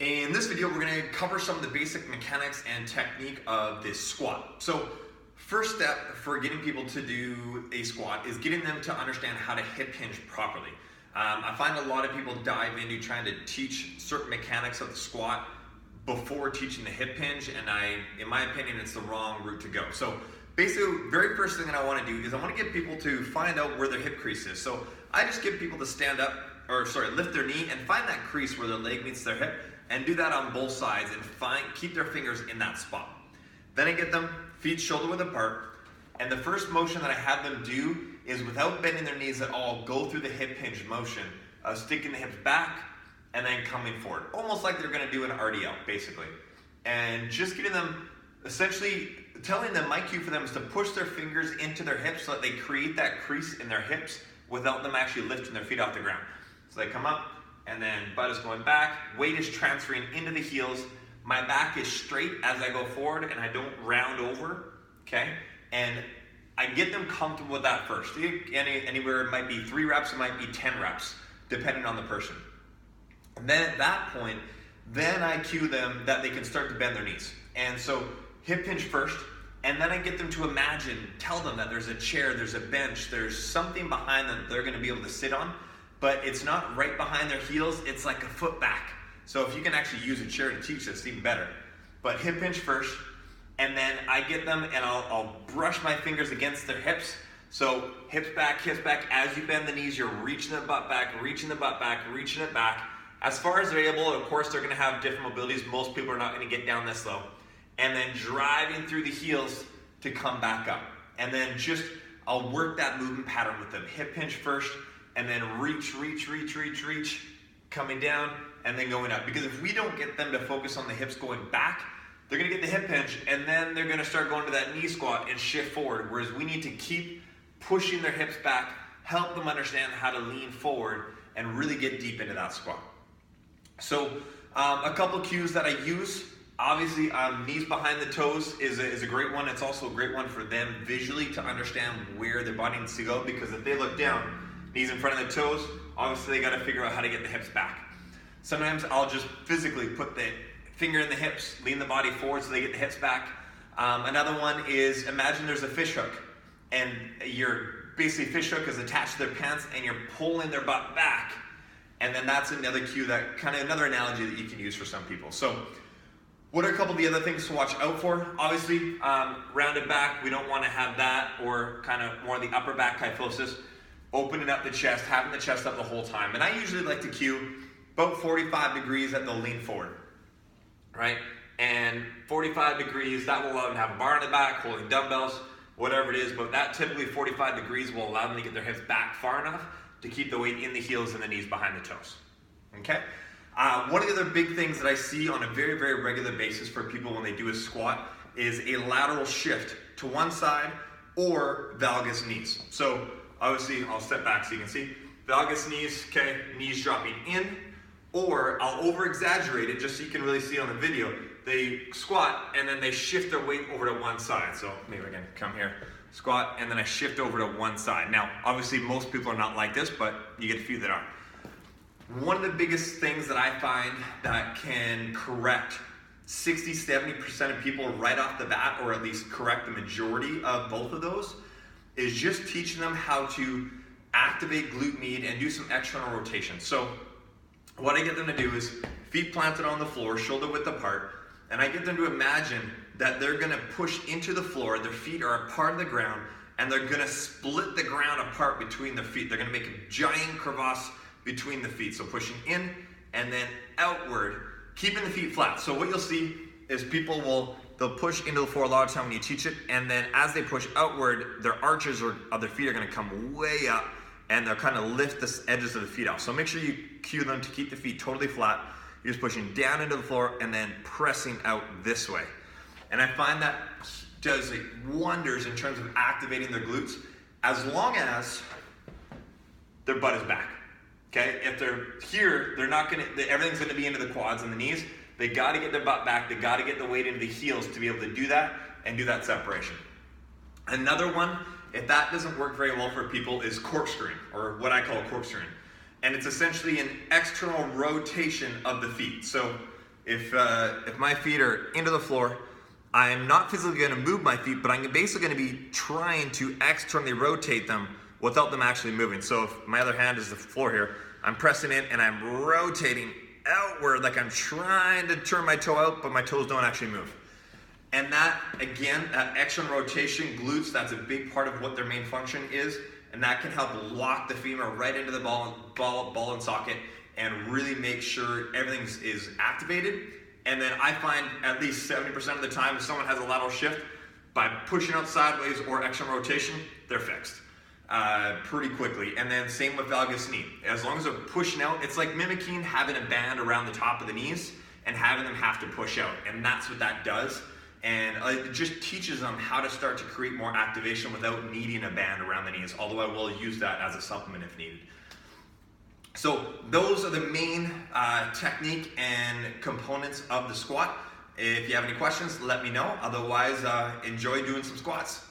In this video, we're going to cover some of the basic mechanics and technique of this squat. So first step for getting people to do a squat is getting them to understand how to hip hinge properly. I find a lot of people dive into trying to teach certain mechanics of the squat before teaching the hip hinge, and in my opinion, it's the wrong route to go. So basically, very first thing that I want to do is I want to get people to find out where their hip crease is. So I just get people to lift their knee and find that crease where their leg meets their hip, and do that on both sides and keep their fingers in that spot. Then I get them feet shoulder width apart, and the first motion that I have them do is, without bending their knees at all, go through the hip hinge motion, sticking the hips back and then coming forward, almost like they're going to do an RDL basically. And just getting them, essentially telling them, my cue for them is to push their fingers into their hips so that they create that crease in their hips without them actually lifting their feet off the ground. So they come up, and then butt is going back, weight is transferring into the heels, my back is straight as I go forward and I don't round over, okay? And I get them comfortable with that first. Anywhere, it might be 3 reps, it might be 10 reps, depending on the person. And then at that point, then I cue them that they can start to bend their knees. And so hip hinge first, and then I get them to tell them that there's a chair, there's a bench, there's something behind them that they're gonna be able to sit on, but it's not right behind their heels, it's like a foot back. So if you can actually use a chair to teach this, even better. But hip hinge first, and then I get them and I'll brush my fingers against their hips. So hips back, as you bend the knees, you're reaching the butt back, reaching the butt back, reaching it back. As far as they're able, of course, they're gonna have different mobilities. Most people are not gonna get down this low. And then driving through the heels to come back up. And then I'll work that movement pattern with them. Hip hinge first, and then reach, coming down, and then going up. Because if we don't get them to focus on the hips going back, they're gonna get the hip hinge, and then they're gonna start going to that knee squat and shift forward. Whereas we need to keep pushing their hips back, help them understand how to lean forward, and really get deep into that squat. So a couple cues that I use, obviously knees behind the toes is a great one. It's also a great one for them visually to understand where their body needs to go, because if they look down, knees in front of the toes, obviously they got to figure out how to get the hips back. Sometimes I'll just physically put the finger in the hips, lean the body forward so they get the hips back. Another one is, imagine there's a fish hook, and fish hook is attached to their pants and you're pulling their butt back. And then that's another cue, another analogy that you can use for some people. So what are a couple of the other things to watch out for? Obviously, rounded back, we don't want to have that, or kind of more the upper back kyphosis. Opening up the chest, having the chest up the whole time. And I usually like to cue about 45 degrees that they'll lean forward, right? And 45 degrees, that will allow them to have a bar in the back, holding dumbbells, whatever it is, but that typically 45 degrees will allow them to get their hips back far enough to keep the weight in the heels and the knees behind the toes, okay? One of the other big things that I see on a very, very regular basis for people when they do a squat is a lateral shift to one side or valgus knees. So obviously, I'll step back so you can see. Valgus knees, okay, knees dropping in, or I'll over-exaggerate it just so you can really see it on the video. They squat, and then they shift their weight over to one side. So maybe I can come here, squat, and then I shift over to one side. Now, obviously, most people are not like this, but you get a few that are. One of the biggest things that I find that can correct 60-70% of people right off the bat, or at least correct the majority of both of those, is just teaching them how to activate glute med and do some external rotation. So what I get them to do is feet planted on the floor, shoulder width apart, and I get them to imagine that they're gonna push into the floor, their feet are a part of the ground, and they're gonna split the ground apart between their feet. They're gonna make a giant crevasse between the feet. So pushing in and then outward, keeping the feet flat. So what you'll see is they'll push into the floor a lot of time when you teach it, and then as they push outward, their arches of their feet are gonna come way up, and they'll kind of lift the edges of the feet out. So make sure you cue them to keep the feet totally flat. You're just pushing down into the floor and then pressing out this way. And I find that does wonders in terms of activating their glutes, as long as their butt is back, okay? If they're here, everything's gonna be into the quads and the knees. They gotta get their butt back, they gotta get the weight into the heels to be able to do that and do that separation. Another one, if that doesn't work very well for people, is corkscrewing, or what I call corkscrewing. And it's essentially an external rotation of the feet. So If my feet are into the floor, I'm not physically going to move my feet, but I'm basically going to be trying to externally rotate them without them actually moving. So if my other hand is the floor here, I'm pressing in and I'm rotating outward like I'm trying to turn my toe out, but my toes don't actually move. And that, again, that external rotation, glutes, that's a big part of what their main function is, and that can help lock the femur right into the ball and socket and really make sure everything is activated. And then I find at least 70% of the time if someone has a lateral shift, by pushing out sideways or external rotation, they're fixed pretty quickly. And then same with valgus knee. As long as they're pushing out, it's like mimicking having a band around the top of the knees and having them have to push out. And that's what that does. And it just teaches them how to start to create more activation without needing a band around the knees, although I will use that as a supplement if needed. So those are the main technique and components of the squat. If you have any questions, let me know. Otherwise, enjoy doing some squats.